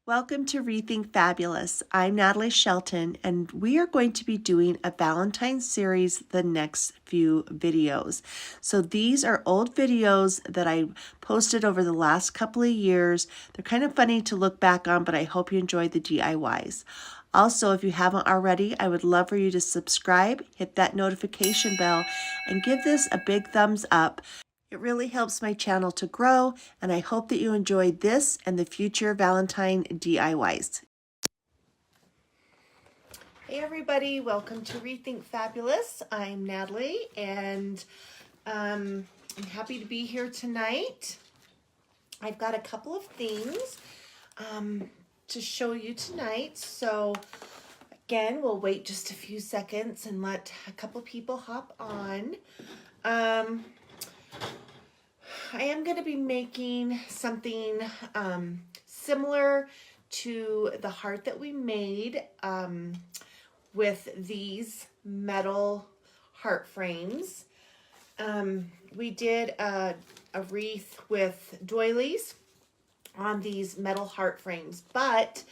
Welcome to ReThink Fabulous. I'm Natalie Shelton, and we are going to be doing a Valentine series the next few videos. So these are old videos that I posted over the last couple of years. They're kind of funny to look back on, but I hope you enjoy the DIYs. Also, if you haven't already, I would love for you to subscribe, hit that notification bell, and give this a big thumbs up. It really helps my channel to grow, and I hope that you enjoy this and the future Valentine DIYs. Hey everybody, welcome to ReThink Fabulous. I'm Natalie, and I'm happy to be here tonight. I've got a couple of things to show you tonight, so again, we'll wait just a few seconds and let a couple people hop on. I am going to be making something similar to the heart that we made with these metal heart frames. We did a wreath with doilies on these metal heart frames, but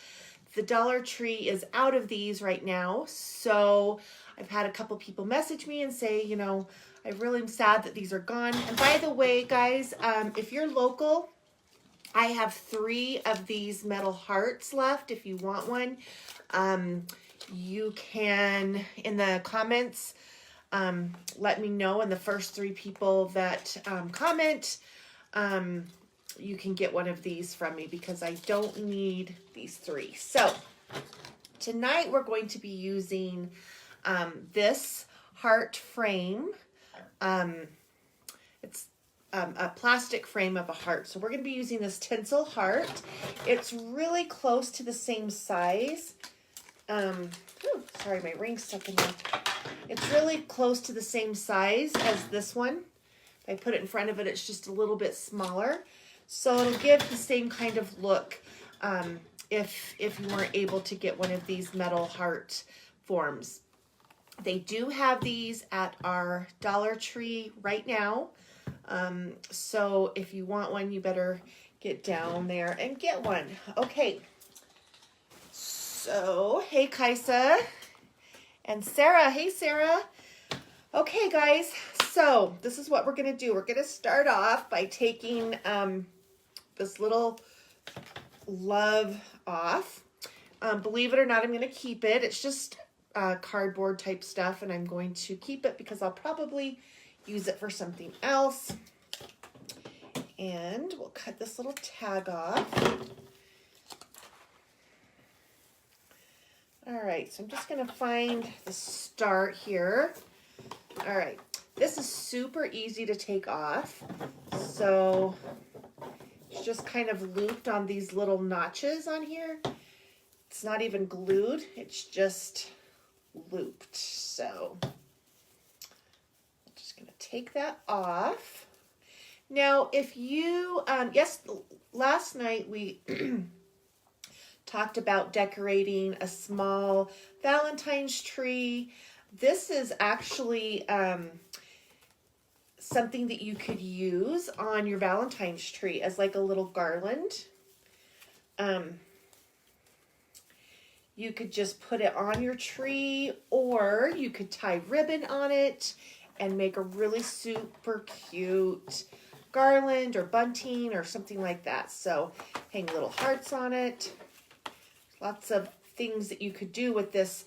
the Dollar Tree is out of these right now, so I've had a couple people message me and say, you know, I really am sad that these are gone. And by the way, guys, if you're local, I have 3 of these metal hearts left. If you want one, you can, in the comments, let me know. And the first 3 people that comment, you can get one of these from me because I don't need these 3. So tonight we're going to be using this heart frame. It's a plastic frame of a heart. So we're going to be using this Tinsel Heart. It's really close to the same size. Sorry, my ring's stuck in there. It's really close to the same size as this one. If I put it in front of it, it's just a little bit smaller. So it'll give the same kind of look if you weren't able to get one of these metal heart forms. They do have these at our Dollar Tree right now. So if you want one, you better get down there and get one. Okay. So, hey Kaisa and Sarah. Hey Sarah. Okay guys, so this is what we're going to do. We're going to start off by taking this little love off. Believe it or not, I'm going to keep it. It's just cardboard type stuff, and I'm going to keep it because I'll probably use it for something else. And we'll cut this little tag off. All right, so I'm just going to find the start here. All right, this is super easy to take off. So it's just kind of looped on these little notches on here. It's not even glued, it's just looped. So I'm just going to take that off. Now, if you, yes, last night we talked about decorating a small Valentine's tree. This is actually something that you could use on your Valentine's tree as like a little garland. You could just put it on your tree, or you could tie ribbon on it and make a really super cute garland or bunting or something like that. So hang little hearts on it. Lots of things that you could do with this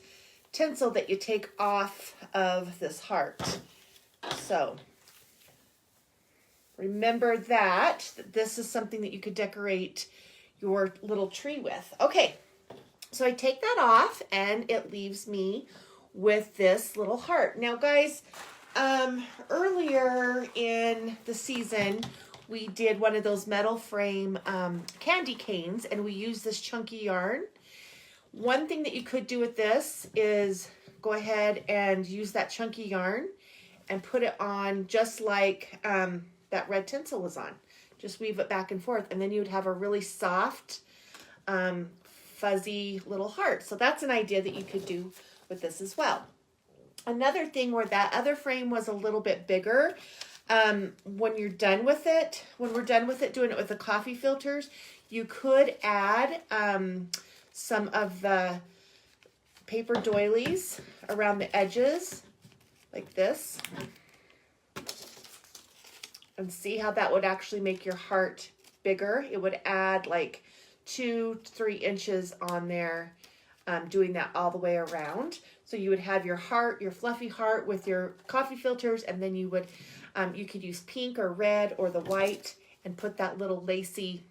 tinsel that you take off of this heart. So remember that this is something that you could decorate your little tree with. Okay. So I take that off and it leaves me with this little heart. Now guys, earlier in the season, we did one of those metal frame candy canes, and we used this chunky yarn. One thing that you could do with this is go ahead and use that chunky yarn and put it on just like that red tinsel was on. Just weave it back and forth, and then you would have a really soft, fuzzy little heart. So that's an idea that you could do with this as well. Another thing where that other frame was a little bit bigger, when you're done with it, when we're done with it, doing it with the coffee filters, You could add some of the paper doilies around the edges like this. And see how that would actually make your heart bigger. It would add like 2-3 inches on there, doing that all the way around. So you would have your heart, your fluffy heart with your coffee filters, and then you would, you could use pink or red or the white and put that little lacy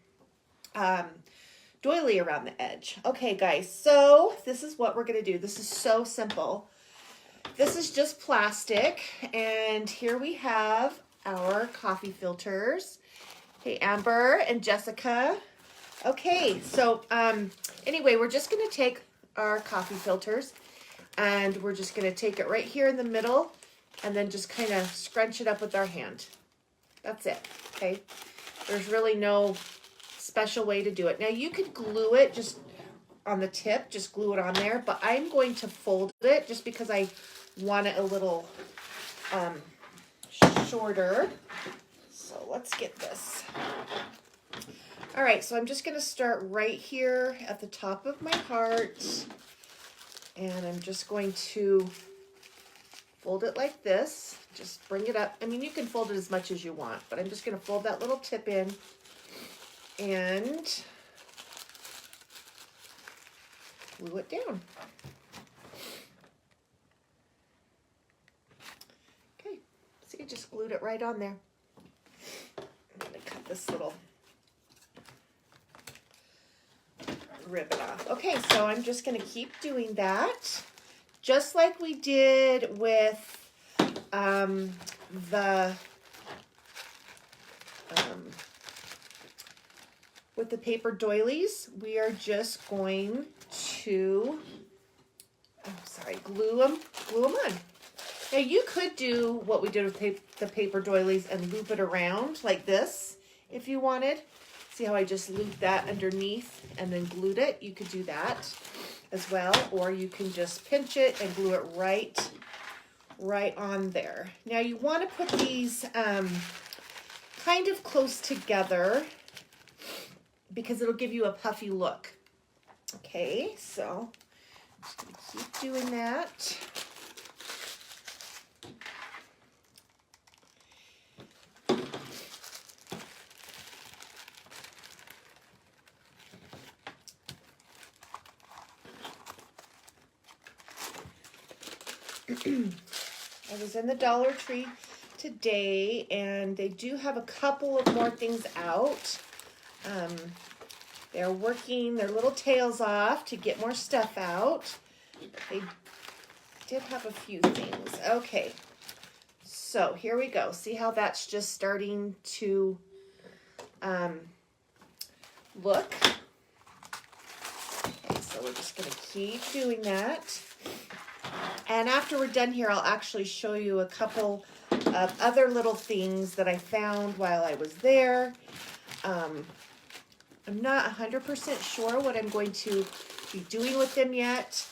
doily around the edge. Okay, guys, so this is what we're gonna do. This is so simple. This is just plastic, and here we have our coffee filters. Hey, Amber and Jessica. Okay, so anyway, we're just gonna take our coffee filters and we're just gonna take it right here in the middle and then just kind of scrunch it up with our hand. That's it, okay? There's really no special way to do it. Now you could glue it just on the tip, just glue it on there, but I'm going to fold it just because I want it a little shorter. So let's get this. All right, so I'm just gonna start right here at the top of my heart, and I'm just going to fold it like this. Just bring it up. I mean, you can fold it as much as you want, but I'm just gonna fold that little tip in and glue it down. Okay, see, I just glued it right on there. I'm gonna cut this little ribbon off. Okay, so I'm just gonna keep doing that, just like we did with the paper doilies. We are just going to, glue them on. Now you could do what we did with the paper doilies and loop it around like this if you wanted. See how I just looped that underneath and then glued it? You could do that as well, or you can just pinch it and glue it right on there. Now you want to put these kind of close together because it'll give you a puffy look. Okay, so just gonna keep doing that. I was in the Dollar Tree today, and they do have a couple of more things out. They're working their little tails off to get more stuff out. They did have a few things. Okay, so here we go. See how that's just starting to look? Okay, so we're just going to keep doing that. And after we're done here, I'll actually show you a couple of other little things that I found while I was there. I'm not 100% sure what I'm going to be doing with them yet,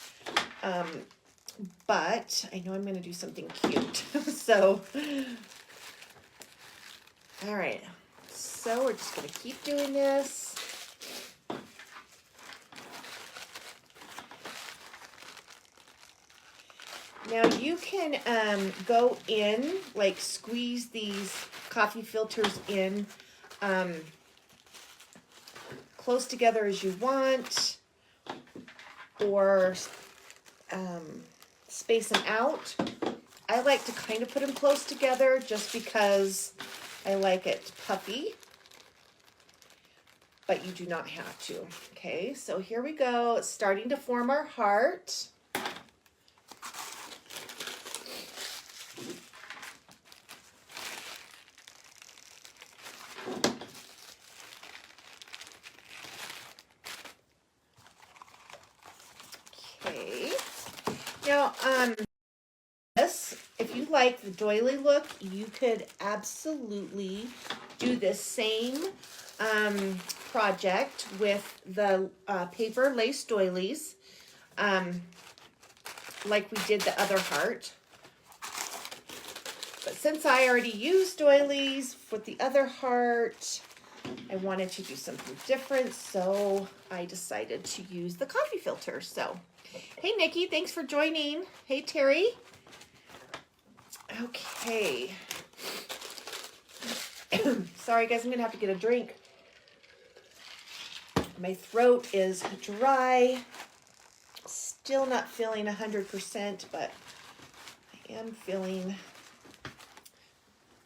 but I know I'm going to do something cute. So, all right. So we're just going to keep doing this. Now you can go in, like squeeze these coffee filters in close together as you want, or space them out. I like to kind of put them close together just because I like it puffy, but you do not have to. Okay, so here we go. It's starting to form our heart. Now, if you like the doily look, you could absolutely do this same project with the paper lace doilies, like we did the other heart. But since I already used doilies with the other heart, I wanted to do something different, so I decided to use the coffee filter. So, hey Nikki, thanks for joining. Hey Terry. Okay. Sorry guys, I'm gonna have to get a drink. My throat is dry. Still not feeling 100%, but I am feeling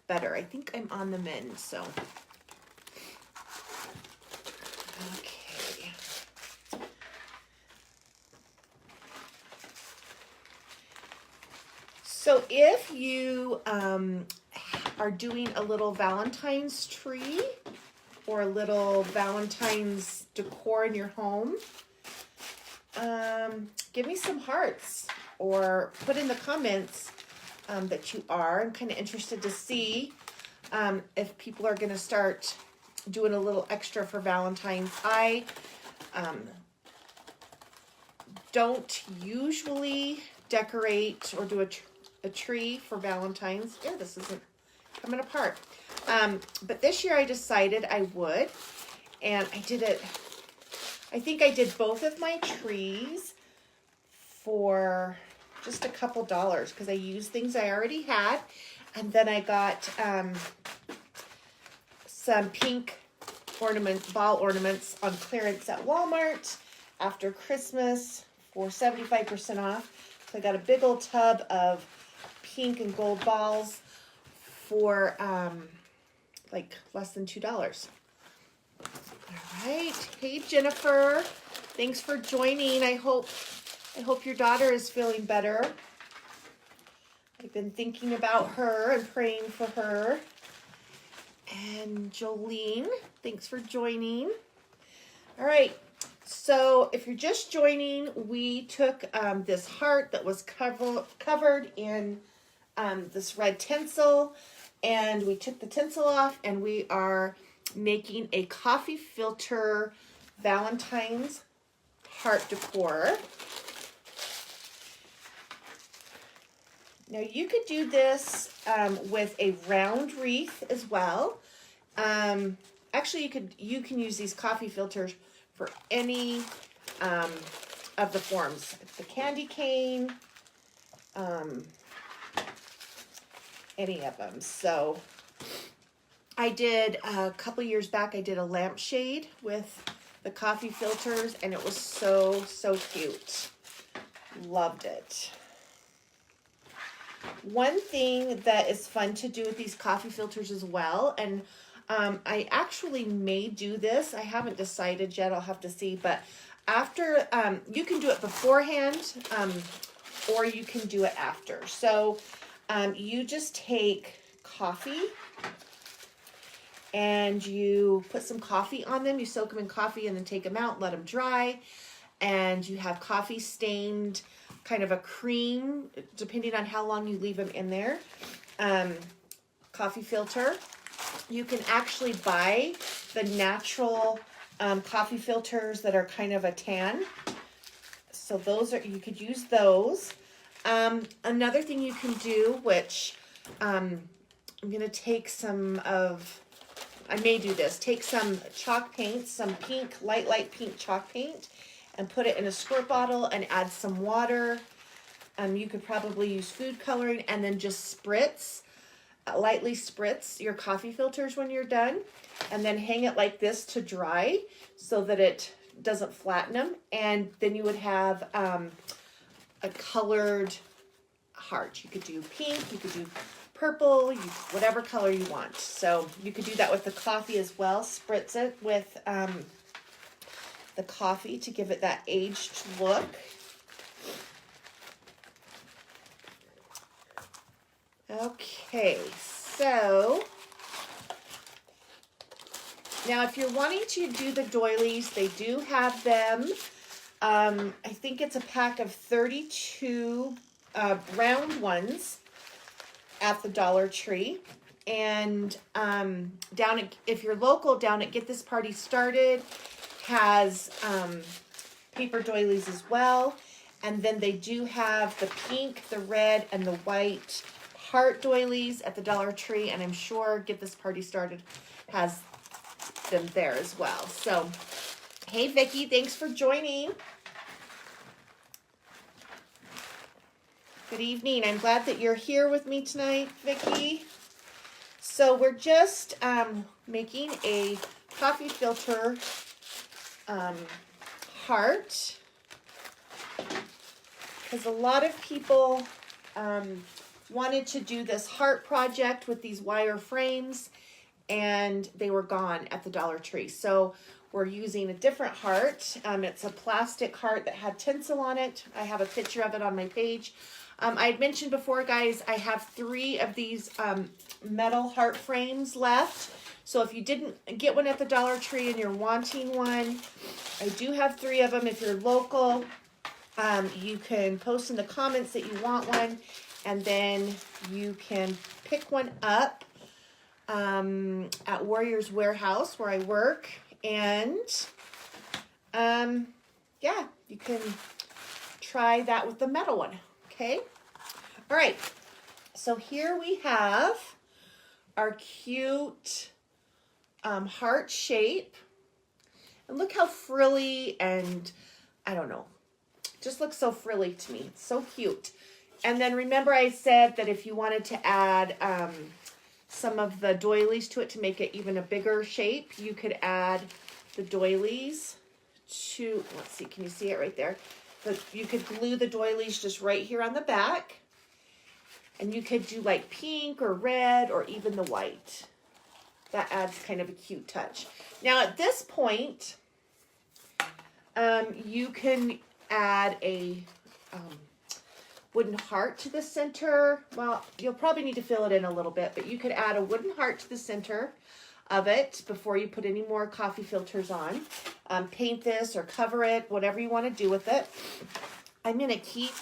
better. I think I'm on the mend, so. Okay. So if you are doing a little Valentine's tree or a little Valentine's decor in your home, give me some hearts or put in the comments that you are. I'm kind of interested to see if people are going to start doing a little extra for Valentine's. I don't usually decorate or do a tree for Valentine's. Yeah, this isn't coming apart. But this year I decided I would, and I did it. I think I did both of my trees for just a couple dollars because I used things I already had, and then I got some pink ball ornaments on clearance at Walmart after Christmas for 75% off. So I got a big old tub of pink and gold balls for like less than $2. All right. Hey Jennifer, thanks for joining. I hope your daughter is feeling better. I've been thinking about her and praying for her. And Jolene, thanks for joining. All right. So if you're just joining, we took this heart that was covered in this red tinsel, and we took the tinsel off, and we are making a coffee filter Valentine's heart decor. Now you could do this with a round wreath as well. Actually, you can use these coffee filters for any of the forms. The candy cane, any of them. So I did a couple years back, I did a lampshade with the coffee filters, and it was so cute. Loved it. One thing that is fun to do with these coffee filters as well, and I actually may do this. I haven't decided yet. I'll have to see. But after, you can do it beforehand, or you can do it after. So you just take coffee and you put some coffee on them. You soak them in coffee and then take them out, let them dry. And you have coffee stained kind of a cream, depending on how long you leave them in there. Coffee filter. You can actually buy the natural coffee filters that are kind of a tan. So those are, you could use those. Another thing you can do, which I'm going to take some of, I may do this, take some chalk paint, some pink, light pink chalk paint, and put it in a squirt bottle and add some water. You could probably use food coloring, and then just lightly spritz your coffee filters when you're done, and then hang it like this to dry so that it doesn't flatten them. And then you would have a colored heart. You could do pink, you could do purple, whatever color you want. So you could do that with the coffee as well. Spritz it with the coffee to give it that aged look. Okay, so now if you're wanting to do the doilies, they do have them. I think it's a pack of 32 round ones at the Dollar Tree. And if you're local, down at Get This Party Started has paper doilies as well. And then they do have the pink, the red, and the white heart doilies at the Dollar Tree. And I'm sure Get This Party Started has them there as well. So, hey Vicki, thanks for joining. Good evening. I'm glad that you're here with me tonight, Vicki. So we're just making a coffee filter heart, because a lot of people wanted to do this heart project with these wire frames, and they were gone at the Dollar Tree. So we're using a different heart. It's a plastic heart that had tinsel on it. I have a picture of it on my page. I had mentioned before, guys, I have 3 of these metal heart frames left. So if you didn't get one at the Dollar Tree and you're wanting one, I do have 3 of them. If you're local, you can post in the comments that you want one, and then you can pick one up at Warriors Warehouse where I work. And yeah, you can try that with the metal one. Okay. All right. So here we have our cute heart shape. And look how frilly, and I don't know, just looks so frilly to me. It's so cute. And then remember I said that if you wanted to add some of the doilies to it to make it even a bigger shape, you could add the doilies to, let's see, can you see it right there? But you could glue the doilies just right here on the back, and you could do like pink or red or even the white. That adds kind of a cute touch. Now at this point, you can add a wooden heart to the center. Well, you'll probably need to fill it in a little bit, but you could add a wooden heart to the center of it before you put any more coffee filters on. Paint this or cover it, whatever you want to do with it. I'm going to keep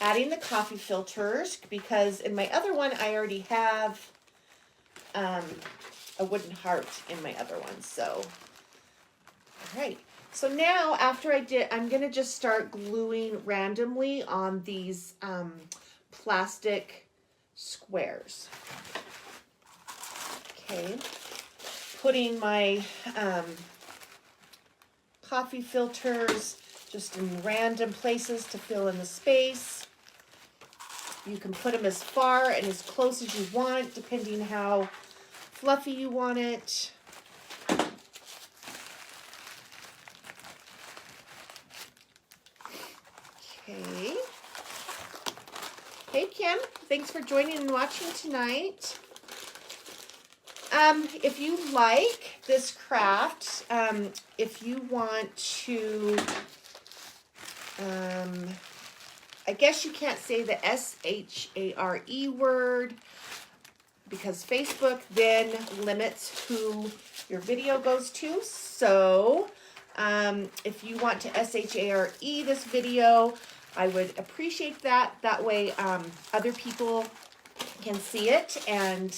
adding the coffee filters because in my other one, I already have a wooden heart in my other one. So, all right. So now after I'm going to just start gluing randomly on these plastic squares. Okay. Putting my coffee filters just in random places to fill in the space. You can put them as far and as close as you want, depending how fluffy you want it. Okay. Hey Kim, thanks for joining and watching tonight. If you like this craft, if you want to, I guess you can't say the S-H-A-R-E word because Facebook then limits who your video goes to. So if you want to S-H-A-R-E this video, I would appreciate that. That way other people can see it and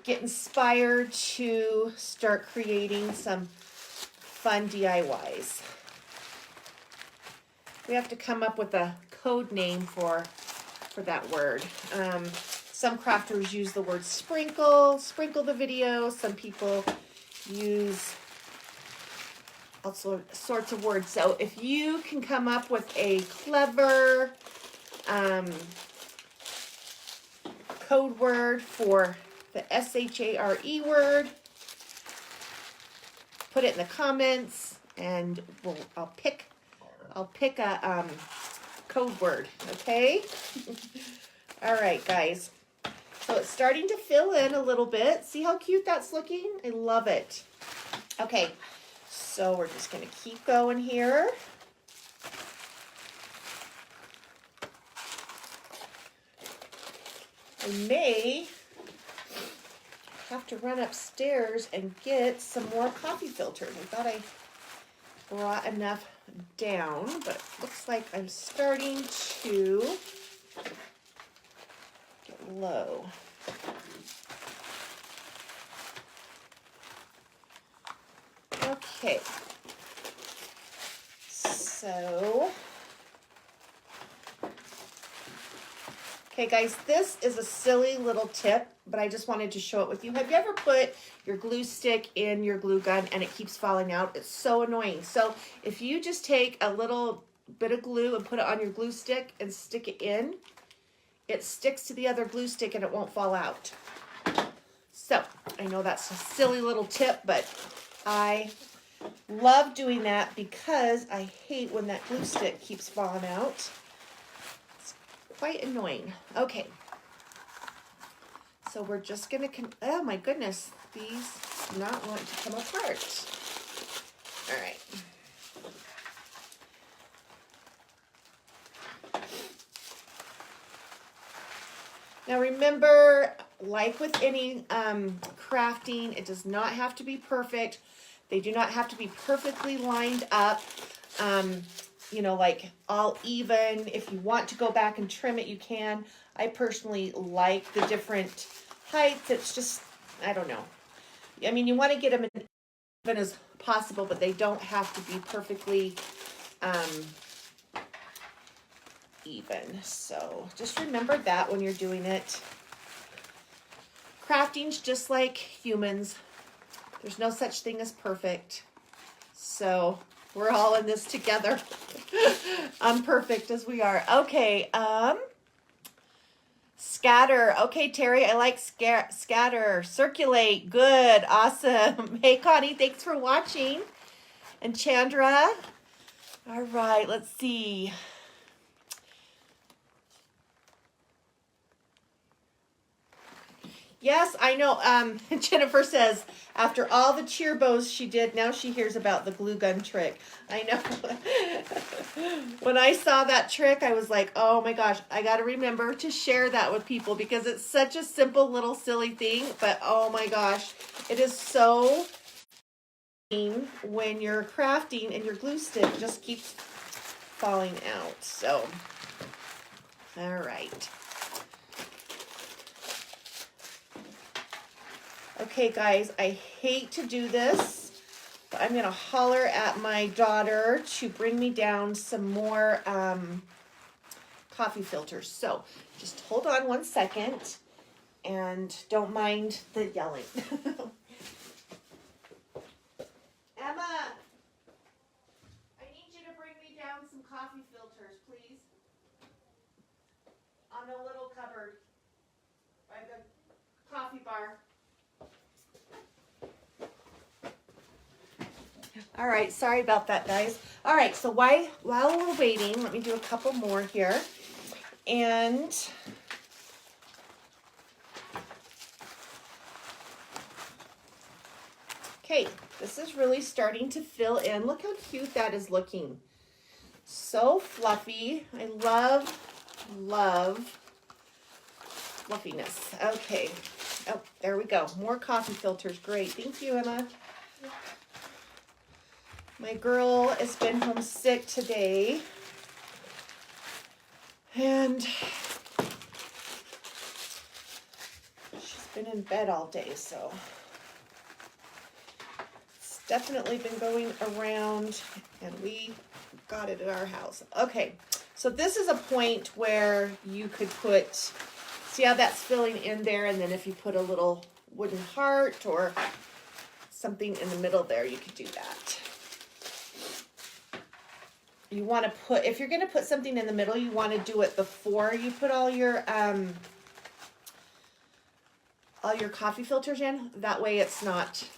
get inspired to start creating some fun DIYs. We have to come up with a code name for that word. Some crafters use the word sprinkle the video. Some people use all sorts of words. So if you can come up with a clever code word for the S-H-A-R-E word, put it in the comments, and I'll pick a code word. Okay. All right, guys. So it's starting to fill in a little bit. See how cute that's looking? I love it. Okay, so we're just going to keep going here. I may have to run upstairs and get some more coffee filters. I thought I brought enough down, but it looks like I'm starting to get low. Okay, so Okay, guys, this is a silly little tip, but I just wanted to show it with you. Have you ever put your glue stick in your glue gun and it keeps falling out? It's so annoying. So if you just take a little bit of glue and put it on your glue stick and stick it in, it sticks to the other glue stick and it won't fall out. So I know that's a silly little tip, but I love doing that because I hate when that glue stick keeps falling out. Quite annoying. Okay, so we're just gonna oh my goodness, these do not want to come apart. All right. Now remember, like with any crafting, it does not have to be perfect. They do not have to be perfectly lined up. You know, like all even. If you want to go back and trim it, you can. I personally like the different heights. It's just, I don't know. I mean, you want to get them as even as possible, but they don't have to be perfectly even. So just remember that when you're doing it. Crafting's just like humans. There's no such thing as perfect. So we're all in this together. Unperfect as we are. Okay, scatter. Okay, Terry, I like scatter. Circulate. Good. Awesome. Hey, Connie, thanks for watching. And Chandra. All right, let's see. Yes, I know. Jennifer says, after all the cheer bows she did, now she hears about the glue gun trick. I know. When I saw that trick, I was like, oh my gosh, I got to remember to share that with people because it's such a simple little silly thing. But oh my gosh, it is so when you're crafting and your glue stick just keeps falling out. So, all right. Okay, guys, I hate to do this, but I'm going to holler at my daughter to bring me down some more coffee filters. So just hold on one second and don't mind the yelling. Emma, I need you to bring me down some coffee filters, please. On the little cupboard by the coffee bar. All right, sorry about that, guys. All right, so while we're waiting, let me do a couple more here. And okay, this is really starting to fill in. Look how cute that is looking. So fluffy. I love fluffiness. Okay. Oh, there we go. More coffee filters. Great. Thank you, Emma. My girl has been home sick today. And she's been in bed all day, so it's definitely been going around, and we got it at our house. Okay, so this is a point where you could put, see how that's filling in there, and then if you put a little wooden heart or something in the middle there, you could do that. You want to put, if you're going to put something in the middle, you want to do it before you put all your coffee filters in. That way it's not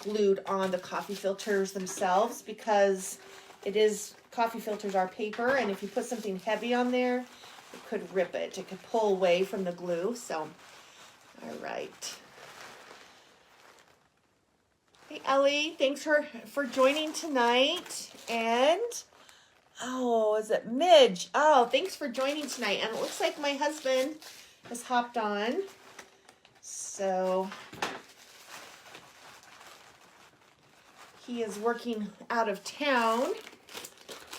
glued on the coffee filters themselves, because coffee filters are paper, and if you put something heavy on there, it could rip it. It could pull away from the glue. So, all right. Hey, Ellie, thanks for joining tonight. And, oh, is it Midge? Oh, thanks for joining tonight. And it looks like my husband has hopped on. So, he is working out of town.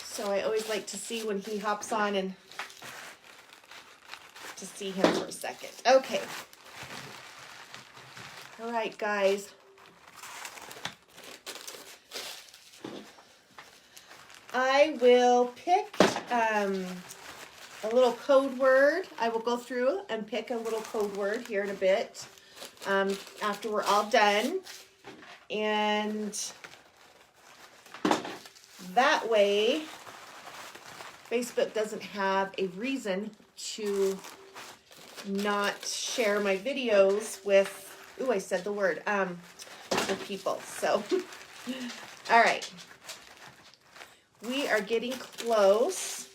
So I always like to see when he hops on and to see him for a second. Okay. All right, guys. I will pick a little code word. I will go through and pick a little code word here in a bit after we're all done. And that way, Facebook doesn't have a reason to not share my videos with, ooh, I said the word, with people. So, all right. We are getting close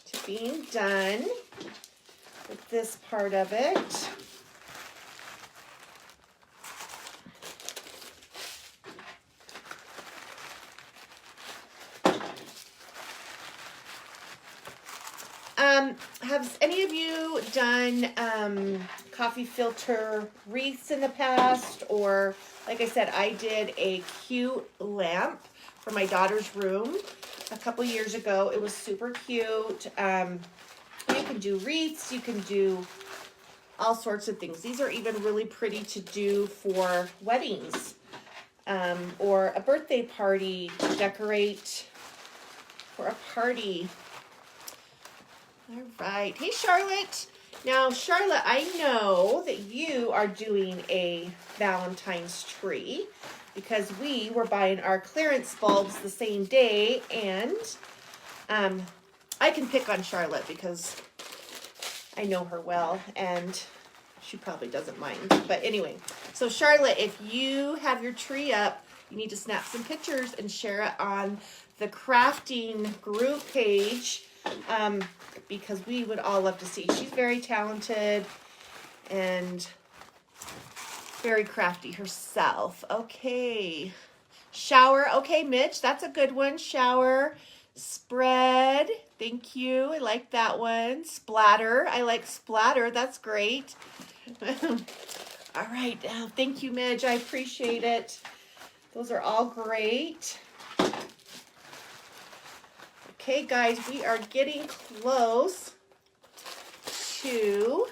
to being done with this part of it. Have any of you done coffee filter wreaths in the past? Or, like I said, I did a cute lamp for my daughter's room a couple years ago. It was super cute. You can do wreaths. You can do all sorts of things. These are even really pretty to do for weddings or a birthday party, to decorate for a party. All right. Hey, Charlotte. Now, Charlotte, I know that you are doing a Valentine's tree because we were buying our clearance bulbs the same day, and I can pick on Charlotte because I know her well, and she probably doesn't mind. But anyway, so Charlotte, if you have your tree up, you need to snap some pictures and share it on the crafting group page. Because we would all love to see. She's very talented and very crafty herself. Okay. Shower. Okay, Mitch, that's a good one. Shower. Spread. Thank you. I like that one. Splatter. I like splatter. That's great. All right. Thank you, Midge. I appreciate it. Those are all great. Okay, guys, we are getting close to,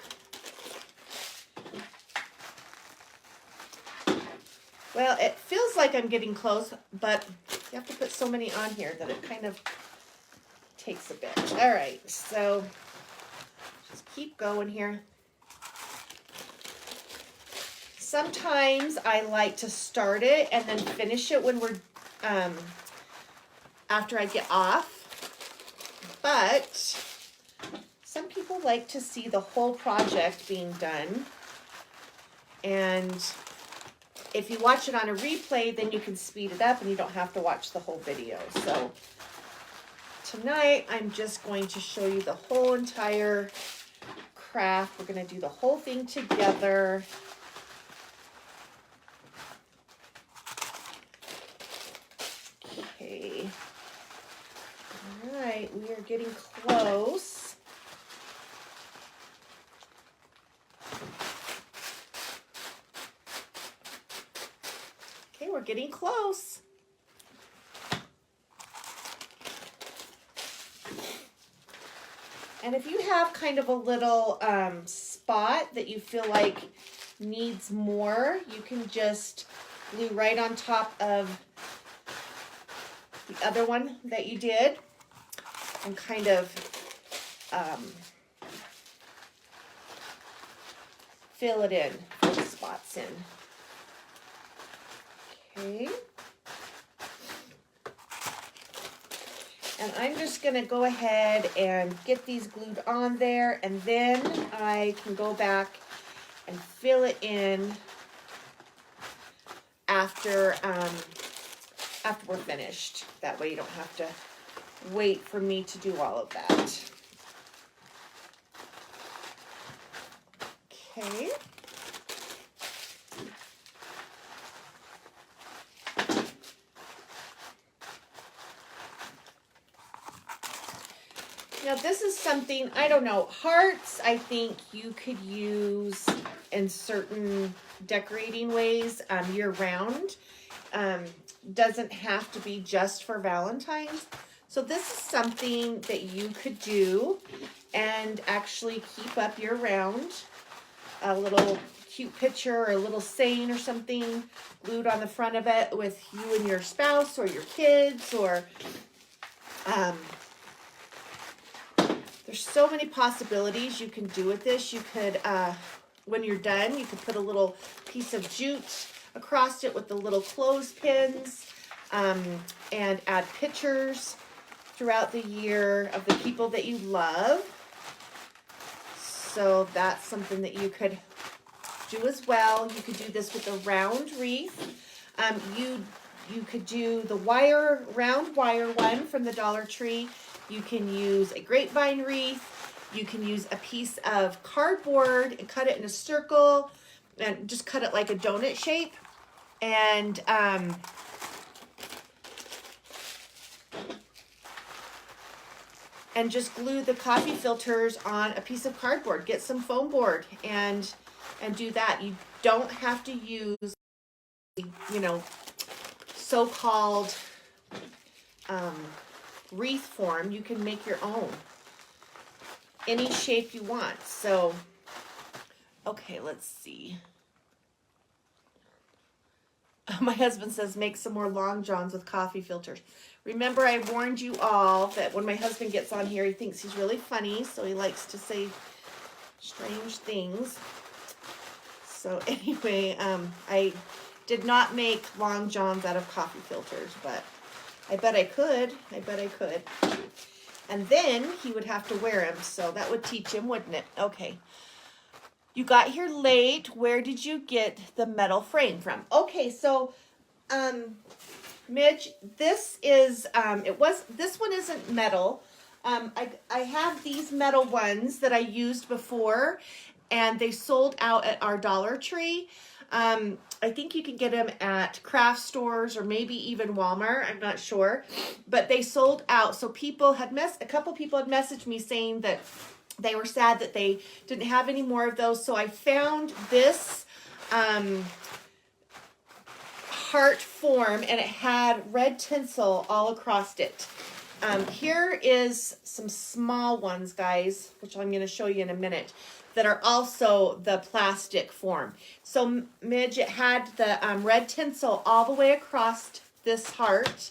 well, it feels like I'm getting close, but you have to put so many on here that it kind of takes a bit. All right, so just keep going here. Sometimes I like to start it and then finish it when we're, after I get off. But some people like to see the whole project being done. And if you watch it on a replay, then you can speed it up and you don't have to watch the whole video. So tonight, I'm just going to show you the whole entire craft. We're going to do the whole thing together. Okay. All right, we are getting close. Okay, we're getting close. And if you have kind of a little spot that you feel like needs more, you can just glue right on top of the other one that you did and kind of fill it in, fill the spots in. Okay. And I'm just going to go ahead and get these glued on there, and then I can go back and fill it in after we're finished. That way you don't have to wait for me to do all of that. Okay. Now this is something, I don't know, hearts I think you could use in certain decorating ways year round. Doesn't have to be just for Valentine's. So this is something that you could do and actually keep up year round. A little cute picture or a little saying or something glued on the front of it with you and your spouse or your kids, or there's so many possibilities you can do with this. You could, when you're done, you could put a little piece of jute across it with the little clothespins, and add pictures throughout the year of the people that you love. So that's something that you could do as well. You could do this with a round wreath. You could do the round wire one from the Dollar Tree. You can use a grapevine wreath. You can use a piece of cardboard and cut it in a circle and just cut it like a donut shape. And just glue the coffee filters on a piece of cardboard. Get some foam board and do that. You don't have to use, you know, so-called wreath form. You can make your own, any shape you want. So, okay, let's see. My husband says make some more long johns with coffee filters. Remember, I warned you all that when my husband gets on here, he thinks he's really funny, so he likes to say strange things. So anyway, I did not make long johns out of coffee filters, but I bet I could. I bet I could. And then he would have to wear them, so that would teach him, wouldn't it? Okay. You got here late. Where did you get the metal frame from? Okay, so, Midge, this is, this one isn't metal. I have these metal ones that I used before, and they sold out at our Dollar Tree. I think you can get them at craft stores or maybe even Walmart. I'm not sure, but they sold out. So a couple people had messaged me saying that they were sad that they didn't have any more of those. So I found this heart form, and it had red tinsel all across it. Here is some small ones, guys, which I'm going to show you in a minute, that are also the plastic form. So, Midge, it had the red tinsel all the way across this heart,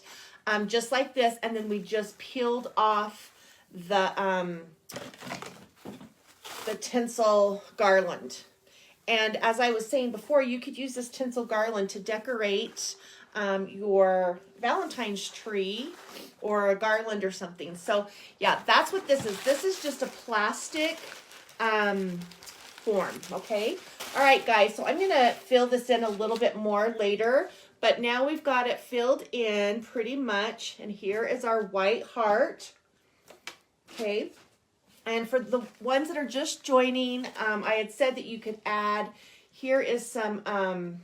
just like this, and then we just peeled off the tinsel garland. And as I was saying before, you could use this tinsel garland to decorate your Valentine's tree or a garland or something. So yeah, that's what this is. This is just a plastic form, okay? All right, guys, so I'm gonna fill this in a little bit more later, but now we've got it filled in pretty much, and here is our white heart, okay? And for the ones that are just joining, I had said that you could add, here is some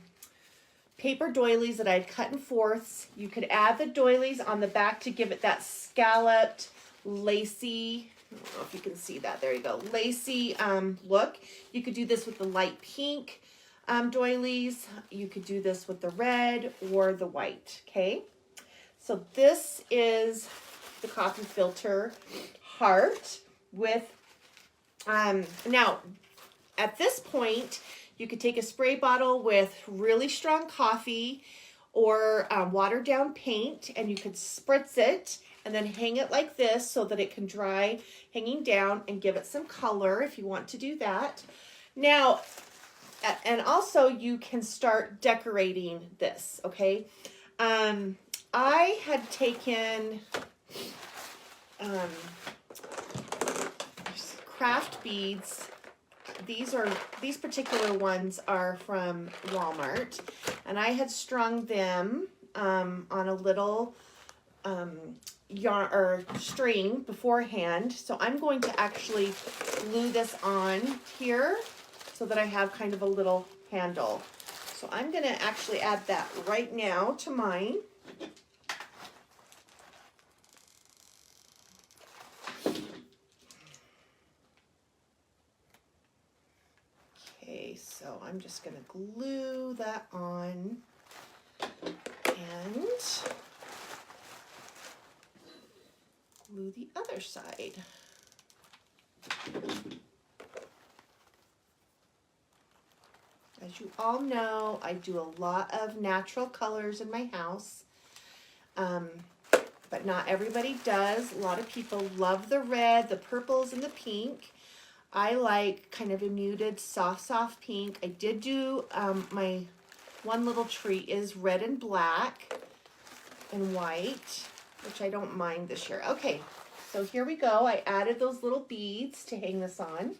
paper doilies that I'd cut in fourths. You could add the doilies on the back to give it that scalloped, lacy, I don't know if you can see that, there you go, lacy look. You could do this with the light pink doilies. You could do this with the red or the white, okay? So this is the coffee filter heart with, now at this point, you could take a spray bottle with really strong coffee or watered down paint, and you could spritz it and then hang it like this so that it can dry hanging down and give it some color if you want to do that. Now, and also you can start decorating this, okay? I had taken craft beads. These particular ones are from Walmart, and I had strung them on a little yarn or string beforehand. So I'm going to actually glue this on here so that I have kind of a little handle. So I'm going to actually add that right now to mine. Okay, so I'm just going to glue that on and glue the other side. As you all know, I do a lot of natural colors in my house, but not everybody does. A lot of people love the red, the purples, and the pink. I like kind of a muted, soft pink. I did do, my one little tree is red and black and white, which I don't mind this year. Okay, so here we go. I added those little beads to hang this on.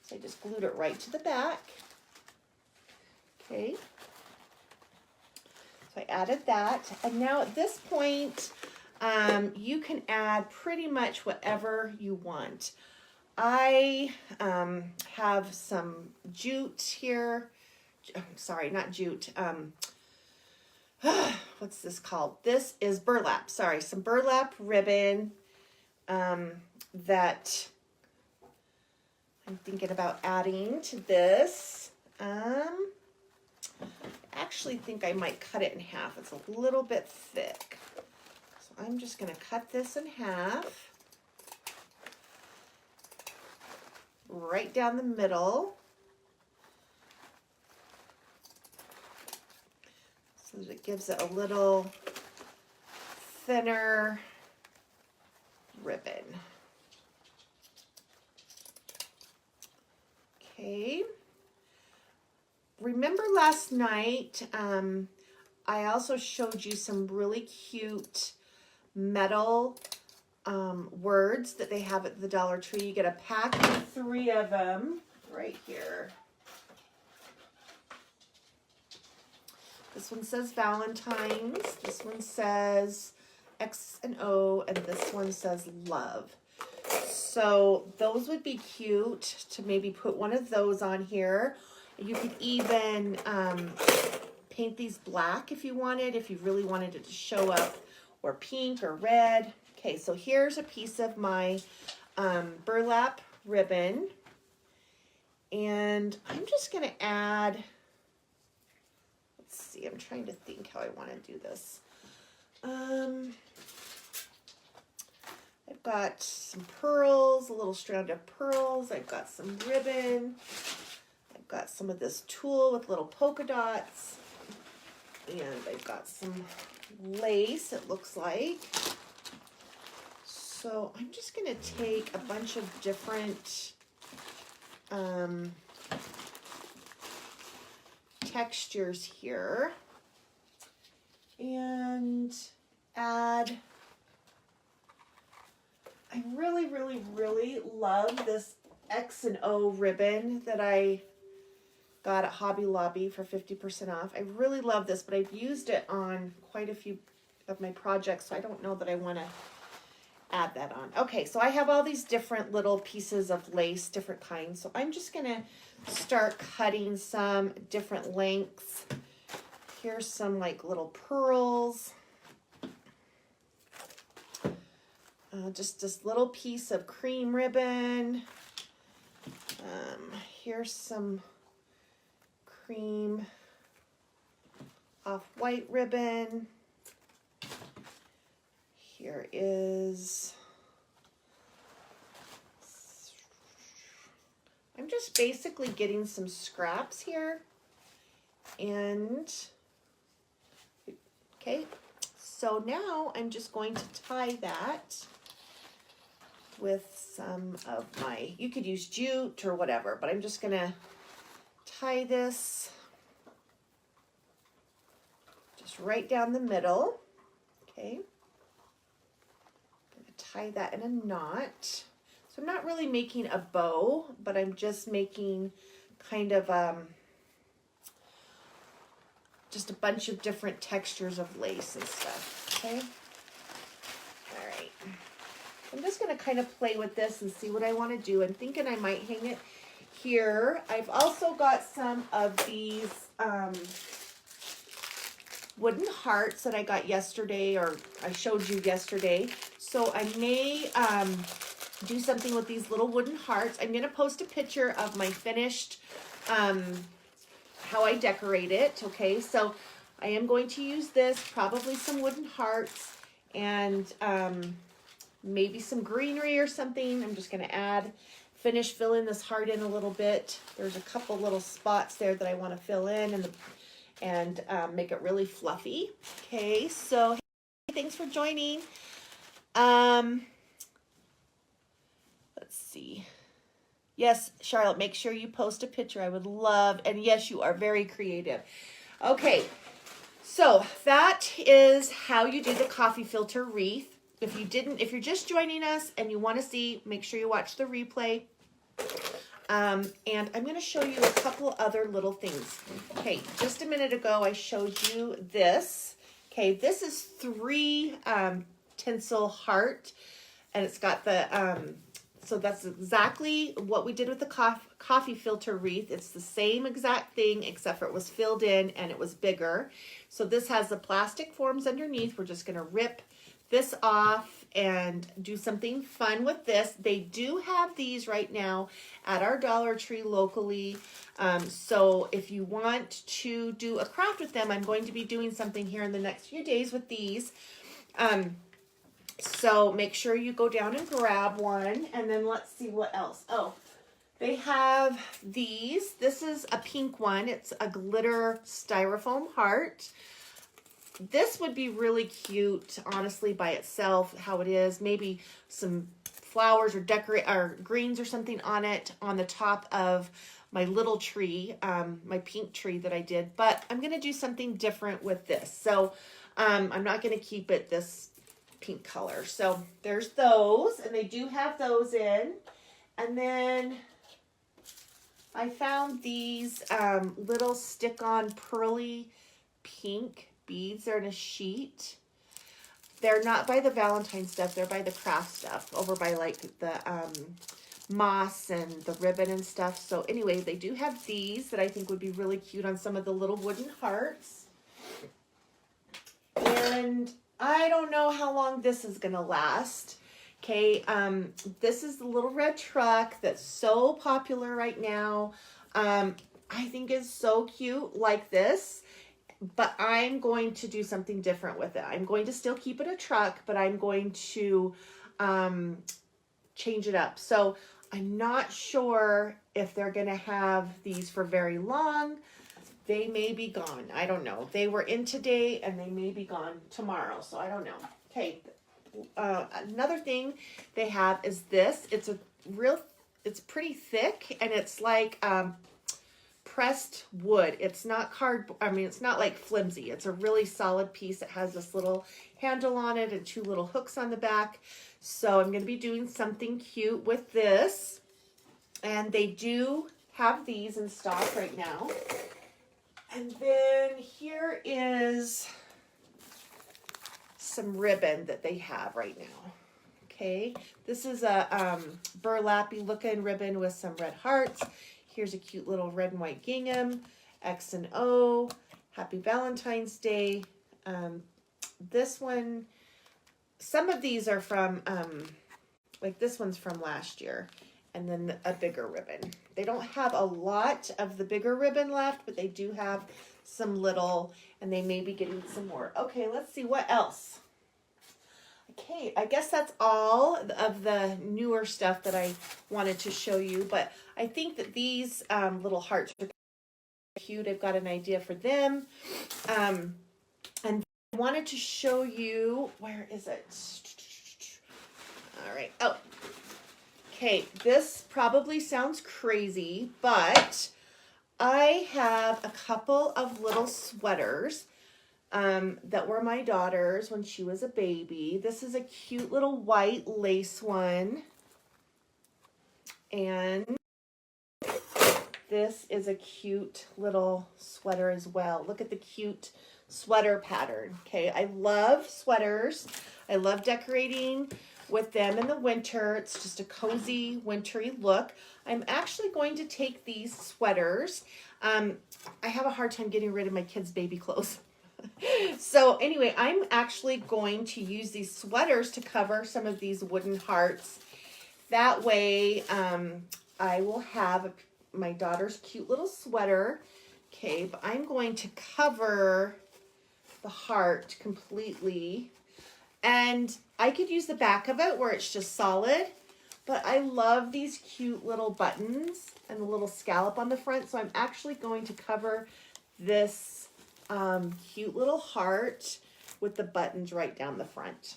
So I just glued it right to the back. Okay. So I added that. And now at this point, you can add pretty much whatever you want. I have some jute here. Sorry, not jute. What's this called? This is burlap. Sorry, some burlap ribbon that I'm thinking about adding to this. I actually think I might cut it in half. It's a little bit thick. So I'm just going to cut this in half. Right down the middle. So that it gives it a little thinner ribbon. Okay. Remember last night, I also showed you some really cute metal words that they have at the Dollar Tree. You get a pack of 3 of them right here. This one says Valentine's, this one says X and O, and this one says love. So those would be cute to maybe put one of those on here. You could even paint these black if you wanted, if you really wanted it to show up, or pink or red. Okay, so here's a piece of my burlap ribbon. And I'm just going to add, let's see, I'm trying to think how I want to do this. I've got some pearls, a little strand of pearls. I've got some ribbon. I've got some of this tulle with little polka dots. And I've got some lace, it looks like. So I'm just going to take a bunch of different textures here and add. I really, really, really love this X and O ribbon that I got at Hobby Lobby for 50% off. I really love this, but I've used it on quite a few of my projects, so I don't know that I want to add that on. Okay, so I have all these different little pieces of lace, different kinds, so I'm just going to start cutting some different lengths. Here's some like little pearls. Just this little piece of cream ribbon. Here's some cream off-white ribbon. Here is, I'm just basically getting some scraps here. And, okay, so now I'm just going to tie that with some of my, you could use jute or whatever, but I'm just going to tie this just right down the middle. Okay. I'm going to tie that in a knot. So I'm not really making a bow, but I'm just making kind of just a bunch of different textures of lace and stuff. Okay. All right. I'm just going to kind of play with this and see what I want to do. I'm thinking I might hang it here. I've also got some of these wooden hearts that I got yesterday, or I showed you yesterday. So I may do something with these little wooden hearts. I'm going to post a picture of my finished, how I decorate it. Okay, so I am going to use this, probably some wooden hearts, and maybe some greenery or something. I'm just going to add finish filling this heart in a little bit. There's a couple little spots there that I want to fill in and make it really fluffy. Okay, so hey, thanks for joining. Let's see. Yes, Charlotte, make sure you post a picture. I would love, and yes, you are very creative. Okay, so that is how you do the coffee filter wreath. If you're just joining us and you want to see, make sure you watch the replay. And I'm going to show you a couple other little things. Okay, just a minute ago, I showed you this. Okay, this is 3 Tinsel Heart, and it's got the, so that's exactly what we did with the coffee filter wreath. It's the same exact thing, except for it was filled in and it was bigger. So this has the plastic forms underneath. We're just going to rip this off and do something fun with this. They do have these right now at our Dollar Tree locally. So if you want to do a craft with them, I'm going to be doing something here in the next few days with these. So make sure you go down and grab one. And then let's see what else. Oh, they have these. This is a pink one. It's a glitter styrofoam heart. This would be really cute, honestly, by itself, how it is. Maybe some flowers or greens or something on it on the top of my little tree, my pink tree that I did. But I'm going to do something different with this. So I'm not going to keep it this pink color. So there's those, and they do have those in. And then I found these little stick-on pearly pink beads. They're in a sheet. They're not by the Valentine stuff. They're by the craft stuff over by like the moss and the ribbon and stuff. So anyway, they do have these that I think would be really cute on some of the little wooden hearts. And I don't know how long this is going to last. Okay, this is the little red truck that's so popular right now. I think it's so cute like this. But I'm going to do something different with it. I'm going to still keep it a truck, but I'm going to change it up. So I'm not sure if they're going to have these for very long. They may be gone. I don't know. They were in today and they may be gone tomorrow. So I don't know. Okay. Another thing they have is this. It's pretty thick, and it's like pressed wood. It's not it's not like flimsy. It's a really solid piece. It has this little handle on it and 2 little hooks on the back. So I'm going to be doing something cute with this. And they do have these in stock right now. And then here is some ribbon that they have right now. Okay, this is a burlappy looking ribbon with some red hearts. Here's a cute little red and white gingham, X and O, Happy Valentine's Day. This one, some of these are from, like this one's from last year, and then a bigger ribbon. They don't have a lot of the bigger ribbon left, but they do have some little, and they may be getting some more. Okay, let's see what else. Okay, I guess that's all of the newer stuff that I wanted to show you, but I think that these little hearts are cute. I've got an idea for them. And I wanted to show you, where is it? All right. Oh, okay. This probably sounds crazy, but I have a couple of little sweaters that were my daughter's when she was a baby. This is a cute little white lace one. And this is a cute little sweater as well. Look at the cute sweater pattern. Okay, I love sweaters. I love decorating with them in the winter. It's just a cozy, wintry look. I'm actually going to take these sweaters. I have a hard time getting rid of my kids' baby clothes. So anyway, I'm actually going to use these sweaters to cover some of these wooden hearts. That way, I will have my daughter's cute little sweater. Okay, but I'm going to cover the heart completely. And I could use the back of it where it's just solid, But I love these cute little buttons and the little scallop on the front. So I'm actually going to cover this cute little heart with the buttons right down the front.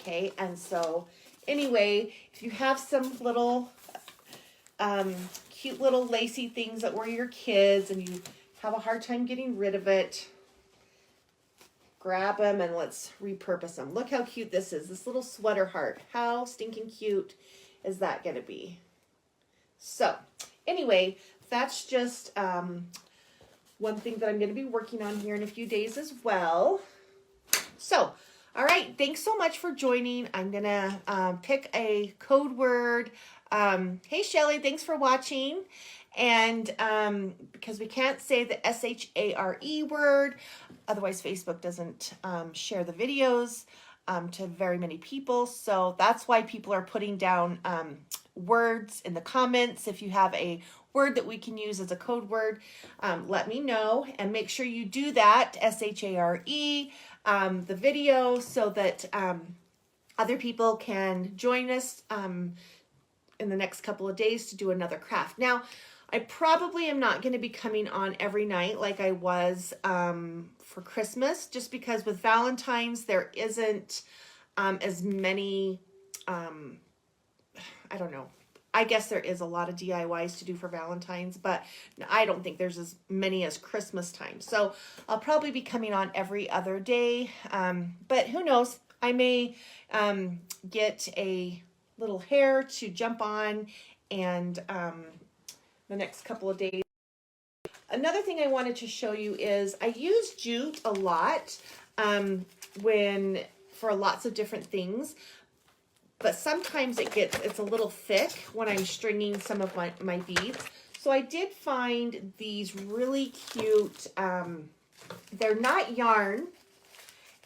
Okay, and so anyway, if you have some little cute little lacy things that were your kids and you have a hard time getting rid of it, grab them and let's repurpose them. Look how cute this is, this little sweater heart. How stinking cute is that going to be? So anyway, that's just one thing that I'm going to be working on here in a few days as well. So, all right, thanks so much for joining. I'm going to pick a code word. Hey, Shelly, thanks for watching. And because we can't say the S-H-A-R-E word, otherwise Facebook doesn't share the videos to very many people. So that's why people are putting down words in the comments. If you have a word that we can use as a code word, let me know. And make sure you do that, S-H-A-R-E, the video, so that other people can join us in the next couple of days to do another craft. Now, I probably am not going to be coming on every night like I was for Christmas, just because with Valentine's there isn't as many, I don't know. I guess there is a lot of DIYs to do for Valentine's, but I don't think there's as many as Christmas time. So I'll probably be coming on every other day, but who knows? I may get a little hair to jump on and the next couple of days. Another thing I wanted to show you is I use jute a lot for lots of different things, but sometimes it's a little thick when I'm stringing some of my beads. So I did find these really cute, they're not yarn,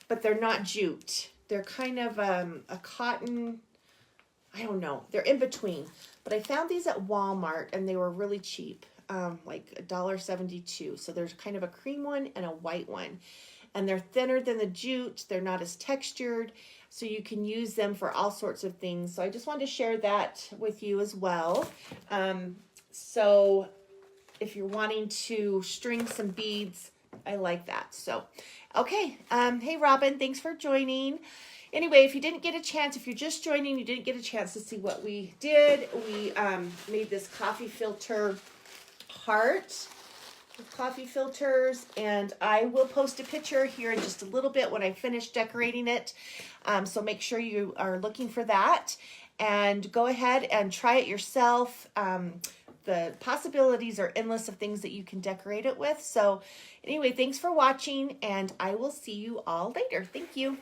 but they're not jute. They're kind of a cotton, I don't know, they're in between. But I found these at Walmart and they were really cheap, like $1.72. So there's kind of a cream one and a white one. And they're thinner than the jute. They're not as textured. So you can use them for all sorts of things. So I just wanted to share that with you as well. So if you're wanting to string some beads, I like that. So, okay. Hey, Robin, thanks for joining. Anyway, if you didn't get a chance, if you're just joining, you didn't get a chance to see what we did. We made this coffee filter heart with coffee filters, and I will post a picture here in just a little bit when I finish decorating it. So make sure you are looking for that and go ahead and try it yourself. The possibilities are endless of things that you can decorate it with. So anyway, thanks for watching, and I will see you all later. Thank you.